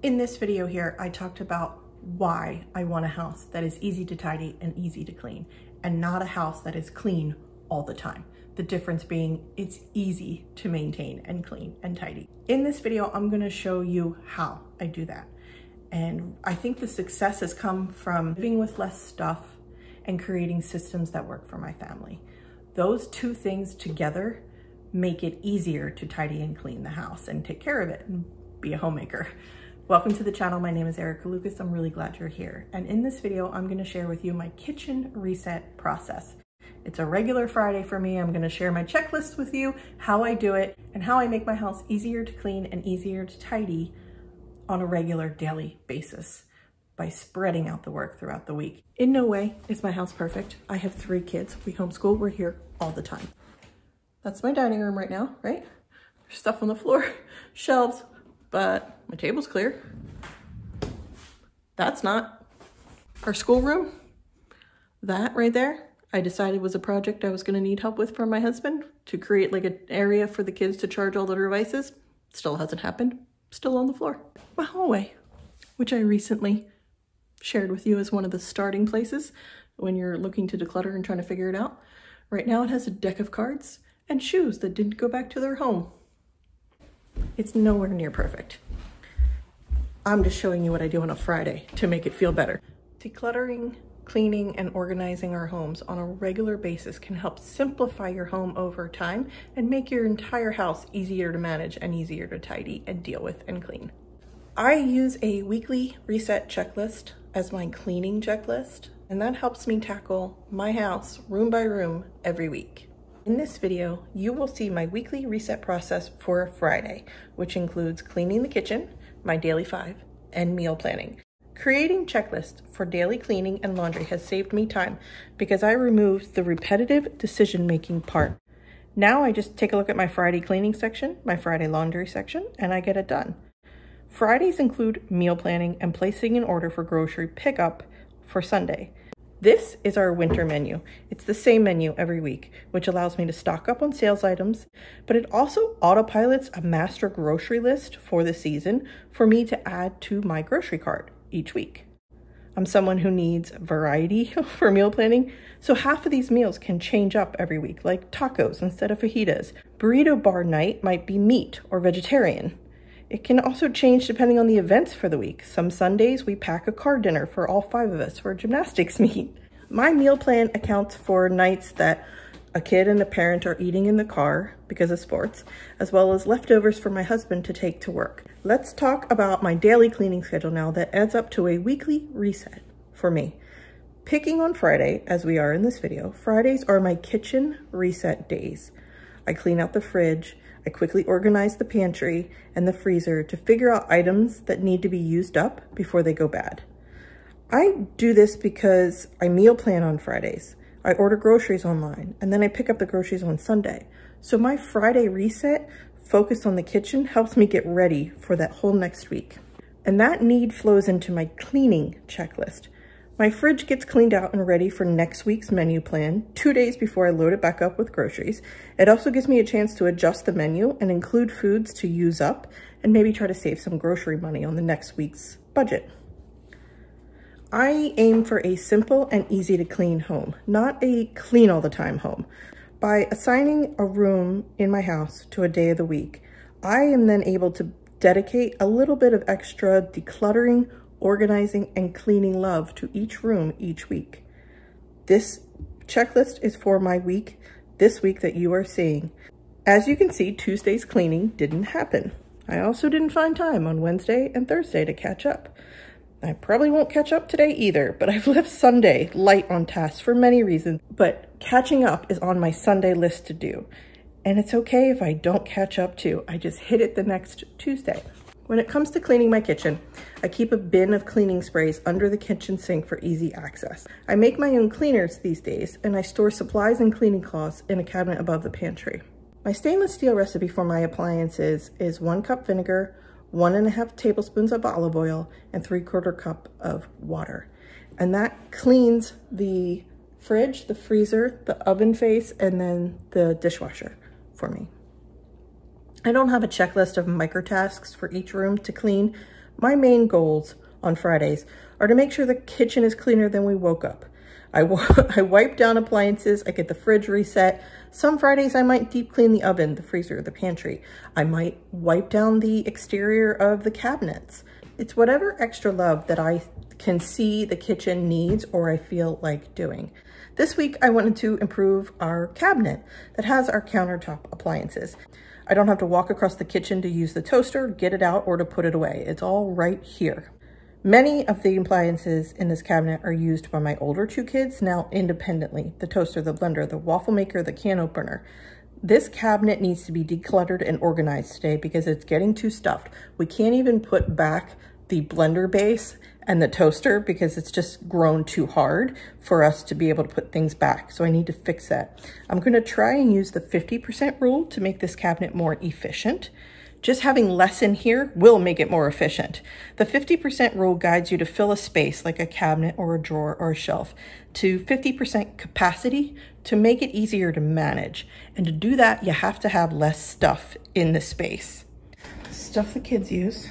In this video here, I talked about why I want a house that is easy to tidy and easy to clean, and not a house that is clean all the time. The difference being it's easy to maintain and clean and tidy. In this video, I'm gonna show you how I do that. And I think the success has come from living with less stuff and creating systems that work for my family. Those two things together make it easier to tidy and clean the house and take care of it and be a homemaker. Welcome to the channel. My name is Erica Lucas. I'm really glad you're here. And in this video, I'm gonna share with you my kitchen reset process. It's a regular Friday for me. I'm gonna share my checklist with you, how I do it, and how I make my house easier to clean and easier to tidy on a regular daily basis by spreading out the work throughout the week. In no way is my house perfect. I have 3 kids. We homeschool. We're here all the time. That's my dining room right now, right? There's stuff on the floor, shelves, but my table's clear. That's not. Our schoolroom, that right there, I decided was a project I was gonna need help with from my husband to create like an area for the kids to charge all their devices. Still hasn't happened, still on the floor. My hallway, which I recently shared with you as one of the starting places when you're looking to declutter and trying to figure it out. Right now it has a deck of cards and shoes that didn't go back to their home. It's nowhere near perfect. I'm just showing you what I do on a Friday to make it feel better. Decluttering, cleaning, and organizing our homes on a regular basis can help simplify your home over time and make your entire house easier to manage and easier to tidy and deal with and clean. I use a weekly reset checklist as my cleaning checklist, and that helps me tackle my house room by room every week. In this video, you will see my weekly reset process for Friday, which includes cleaning the kitchen, my daily 5, and meal planning. Creating checklists for daily cleaning and laundry has saved me time because I removed the repetitive decision-making part. Now I just take a look at my Friday cleaning section, my Friday laundry section, and I get it done. Fridays include meal planning and placing an order for grocery pickup for Sunday. This is our winter menu. It's the same menu every week, which allows me to stock up on sales items, but it also autopilots a master grocery list for the season for me to add to my grocery cart each week. I'm someone who needs variety for meal planning, so half of these meals can change up every week, like tacos instead of fajitas. Burrito bar night might be meat or vegetarian. It can also change depending on the events for the week. Some Sundays we pack a car dinner for all 5 of us for gymnastics meet. My meal plan accounts for nights that a kid and a parent are eating in the car because of sports, as well as leftovers for my husband to take to work. Let's talk about my daily cleaning schedule now that adds up to a weekly reset for me. Picking on Friday, as we are in this video, Fridays are my kitchen reset days. I clean out the fridge, I quickly organize the pantry and the freezer to figure out items that need to be used up before they go bad. I do this because I meal plan on Fridays. I order groceries online and then I pick up the groceries on Sunday. So my Friday reset focused on the kitchen helps me get ready for that whole next week. And that need flows into my cleaning checklist. My fridge gets cleaned out and ready for next week's menu plan 2 days before I load it back up with groceries. It also gives me a chance to adjust the menu and include foods to use up and maybe try to save some grocery money on the next week's budget. I aim for a simple and easy to clean home, not a clean all the time home. By assigning a room in my house to a day of the week, I am then able to dedicate a little bit of extra decluttering, organizing, and cleaning love to each room each week. This checklist is for my week, this week that you are seeing. As you can see, Tuesday's cleaning didn't happen. I also didn't find time on Wednesday and Thursday to catch up. I probably won't catch up today either, but I've left Sunday light on tasks for many reasons, but catching up is on my Sunday list to do. And it's okay if I don't catch up too. I just hit it the next Tuesday. When it comes to cleaning my kitchen, I keep a bin of cleaning sprays under the kitchen sink for easy access. I make my own cleaners these days, and I store supplies and cleaning cloths in a cabinet above the pantry. My stainless steel recipe for my appliances is 1 cup vinegar, 1.5 tablespoons of olive oil, and 3/4 cup of water. And that cleans the fridge, the freezer, the oven face, and then the dishwasher for me. I don't have a checklist of micro tasks for each room to clean. My main goals on Fridays are to make sure the kitchen is cleaner than we woke up. I wipe down appliances, I get the fridge reset. Some Fridays I might deep clean the oven, the freezer, the pantry. I might wipe down the exterior of the cabinets. It's whatever extra love that I can see the kitchen needs or I feel like doing. This week I wanted to improve our cabinet that has our countertop appliances. I don't have to walk across the kitchen to use the toaster, get it out, or to put it away. It's all right here. Many of the appliances in this cabinet are used by my older two kids now independently. The toaster, the blender, the waffle maker, the can opener. This cabinet needs to be decluttered and organized today because it's getting too stuffed. We can't even put back the blender base and the toaster because it's just grown too hard for us to be able to put things back. So I need to fix that. I'm going to try and use the 50% rule to make this cabinet more efficient. Just having less in here will make it more efficient. The 50% rule guides you to fill a space like a cabinet or a drawer or a shelf to 50% capacity to make it easier to manage. And to do that, you have to have less stuff in the space. Stuff the kids use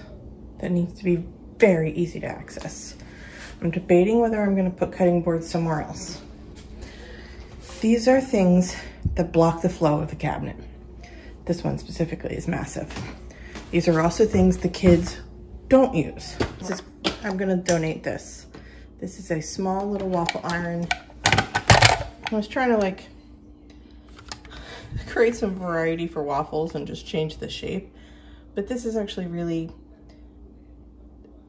that needs to be very easy to access. I'm debating whether I'm going to put cutting boards somewhere else. These are things that block the flow of the cabinet. This one specifically is massive. These are also things the kids don't use. I'm gonna donate this. This is a small little waffle iron. I was trying to like create some variety for waffles and just change the shape, but this is actually really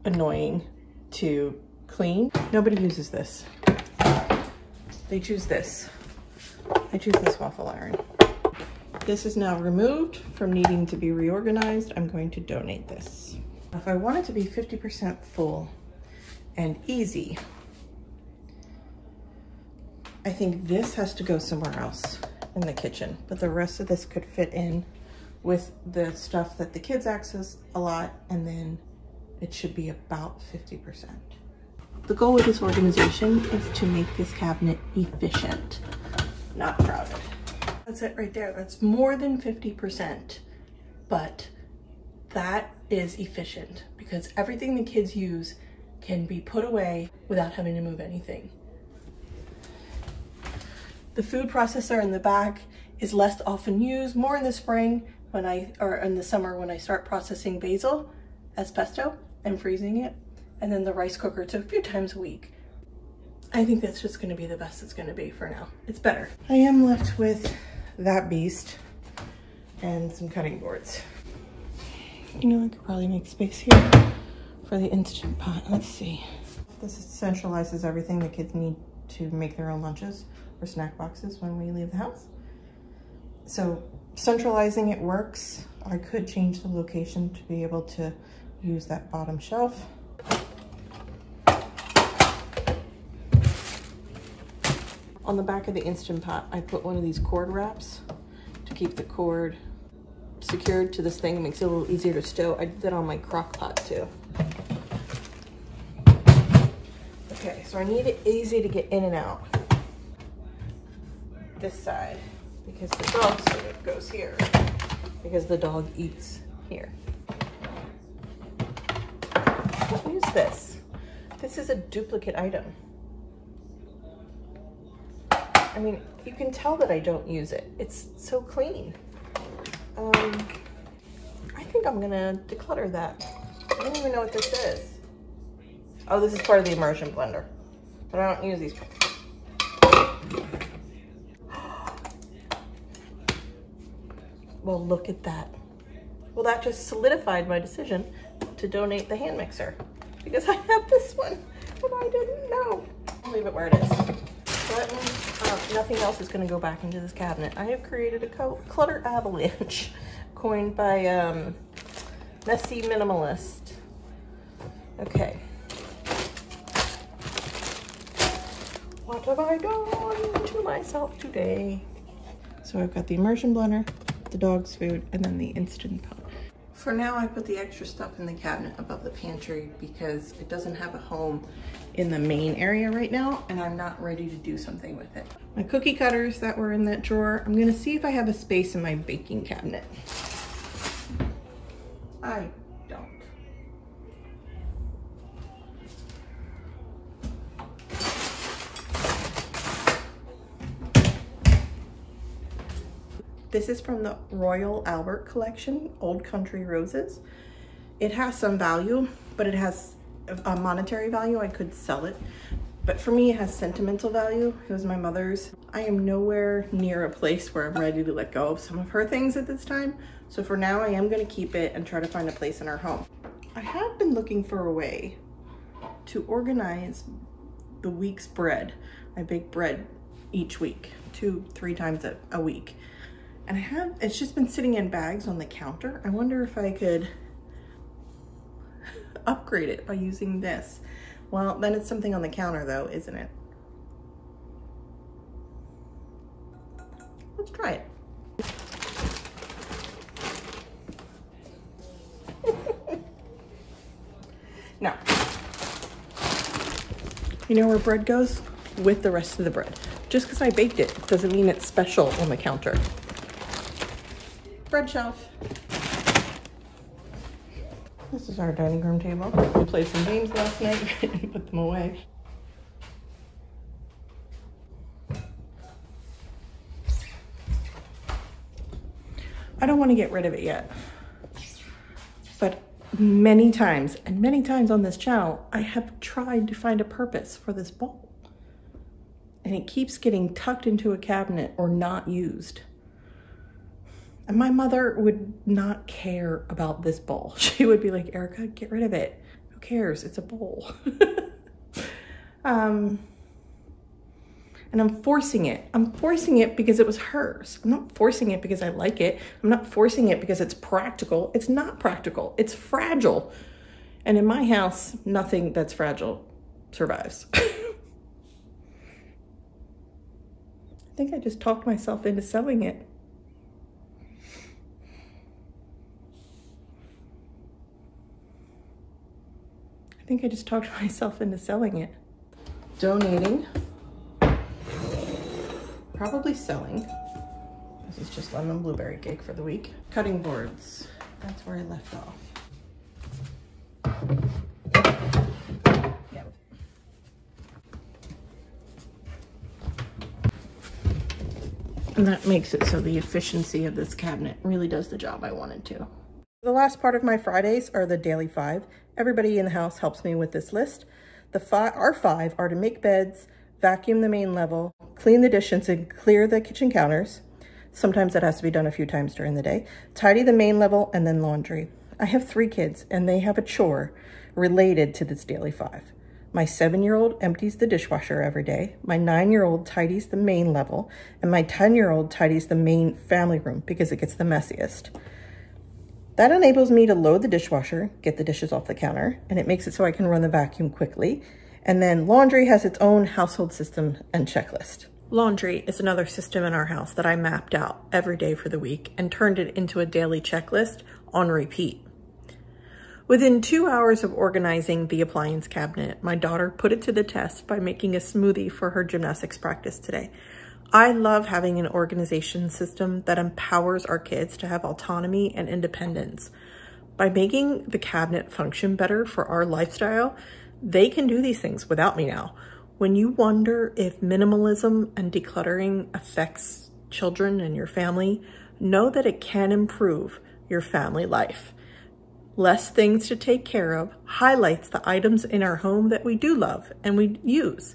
annoying to clean. Nobody uses this. They choose this. I choose this waffle iron. This is now removed from needing to be reorganized. I'm going to donate this. If I want it to be 50% full and easy, I think this has to go somewhere else in the kitchen, but the rest of this could fit in with the stuff that the kids access a lot, and then it should be about 50%. The goal with this organization is to make this cabinet efficient, not crowded. That's it right there. That's more than 50%, but that is efficient because everything the kids use can be put away without having to move anything. The food processor in the back is less often used, more in the spring or in the summer when I start processing basil as pesto and freezing it, and then the rice cooker a few times a week. I think that's just going to be the best it's going to be for now. It's better. I am left with that beast and some cutting boards. You know, I could probably make space here for the Instant Pot. Let's see. This centralizes everything the kids need to make their own lunches or snack boxes when we leave the house. So centralizing it works. I could change the location to be able to use that bottom shelf. On the back of the Instant Pot, I put one of these cord wraps to keep the cord secured to this thing. It makes it a little easier to stow. I did that on my crock pot too. Okay, so I need it easy to get in and out. This side, because the dog's food goes here, because the dog eats here. What is this? This is a duplicate item. I mean, you can tell that I don't use it. It's so clean. I think I'm gonna declutter that. I don't even know what this is. Oh, this is part of the immersion blender, but I don't use these. Well, look at that. Well, that just solidified my decision to donate the hand mixer because I have this one and I didn't know. I'll leave it where it is. So that means nothing else is going to go back into this cabinet. I have created a clutter avalanche coined by Messy Minimalist. Okay. What have I done to myself today? So I've got the immersion blender, the dog's food, and then the Instant Pot. For now, I put the extra stuff in the cabinet above the pantry because it doesn't have a home in the main area right now, and I'm not ready to do something with it. My cookie cutters that were in that drawer, I'm gonna see if I have a space in my baking cabinet. I don't. This is from the Royal Albert collection, Old Country Roses. It has some value, but it has a monetary value. I could sell it. But for me, it has sentimental value. It was my mother's. I am nowhere near a place where I'm ready to let go of some of her things at this time. So for now, I am gonna keep it and try to find a place in our home. I have been looking for a way to organize the week's bread. I bake bread each week, 2-3 times a week. And it's just been sitting in bags on the counter. I wonder if I could upgrade it by using this. Well, then it's something on the counter though, isn't it? Let's try it. Now, you know where bread goes? With the rest of the bread. Just because I baked it doesn't mean it's special on the counter. Bread shelf. This is our dining room table. We played some games last night and put them away. I don't want to get rid of it yet, but many times, and many times on this channel, I have tried to find a purpose for this bowl. And it keeps getting tucked into a cabinet or not used. And my mother would not care about this bowl. She would be like, Erica, get rid of it. Who cares? It's a bowl. And I'm forcing it. I'm forcing it because it was hers. I'm not forcing it because I like it. I'm not forcing it because it's practical. It's not practical. It's fragile. And in my house, nothing that's fragile survives. I think I just talked myself into selling it. I think I just talked myself into selling it. Donating. Probably selling. This is just lemon blueberry cake for the week. Cutting boards. That's where I left off. Yep. And that makes it so the efficiency of this cabinet really does the job I wanted to. The last part of my Fridays are the daily 5. Everybody in the house helps me with this list. Our 5 are to make beds, vacuum the main level, clean the dishes and clear the kitchen counters. Sometimes that has to be done a few times during the day. Tidy the main level and then laundry. I have 3 kids and they have a chore related to this daily 5. My 7-year-old empties the dishwasher every day. My 9-year-old tidies the main level and my 10-year-old tidies the main family room because it gets the messiest. That enables me to load the dishwasher, get the dishes off the counter, and it makes it so I can run the vacuum quickly. And then laundry has its own household system and checklist. Laundry is another system in our house that I mapped out every day for the week and turned it into a daily checklist on repeat. Within 2 hours of organizing the appliance cabinet, my daughter put it to the test by making a smoothie for her gymnastics practice today. I love having an organization system that empowers our kids to have autonomy and independence. By making the cabinet function better for our lifestyle, they can do these things without me now. When you wonder if minimalism and decluttering affects children and your family, know that it can improve your family life. Less things to take care of highlights the items in our home that we do love and we use.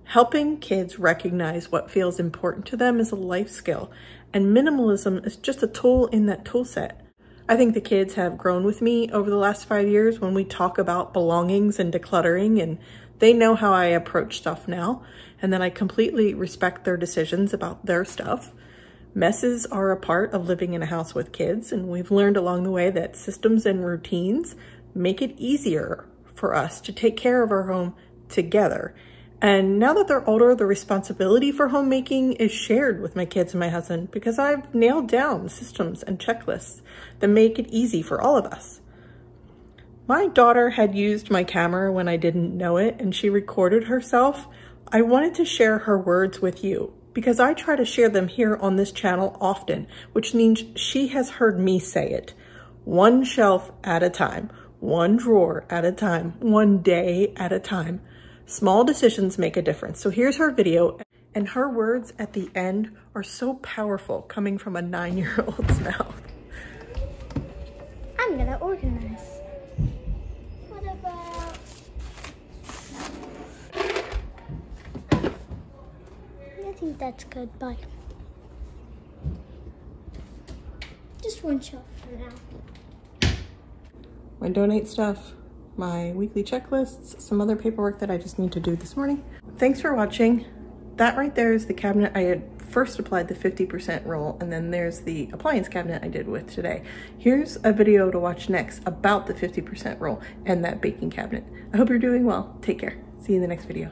Helping kids recognize what feels important to them is a life skill, and minimalism is just a tool in that tool set. I think the kids have grown with me over the last 5 years when we talk about belongings and decluttering, and they know how I approach stuff now, and that I completely respect their decisions about their stuff. Messes are a part of living in a house with kids, and we've learned along the way that systems and routines make it easier for us to take care of our home together. And now that they're older, the responsibility for homemaking is shared with my kids and my husband because I've nailed down systems and checklists that make it easy for all of us. My daughter had used my camera when I didn't know it, and she recorded herself. I wanted to share her words with you because I try to share them here on this channel often, which means she has heard me say it. 1 shelf at a time, 1 drawer at a time, 1 day at a time. Small decisions make a difference. So here's her video, And her words at the end are so powerful coming from a 9-year-old's mouth. I'm gonna organize. What about... I think that's good, bye. Just one shelf for now. My donate stuff, my weekly checklists, some other paperwork that I just need to do this morning. Thanks for watching. That right there is the cabinet I had first applied the 50% roll, and then there's the appliance cabinet I did with today. Here's a video to watch next about the 50% roll and that baking cabinet. I hope you're doing well. Take care. See you in the next video.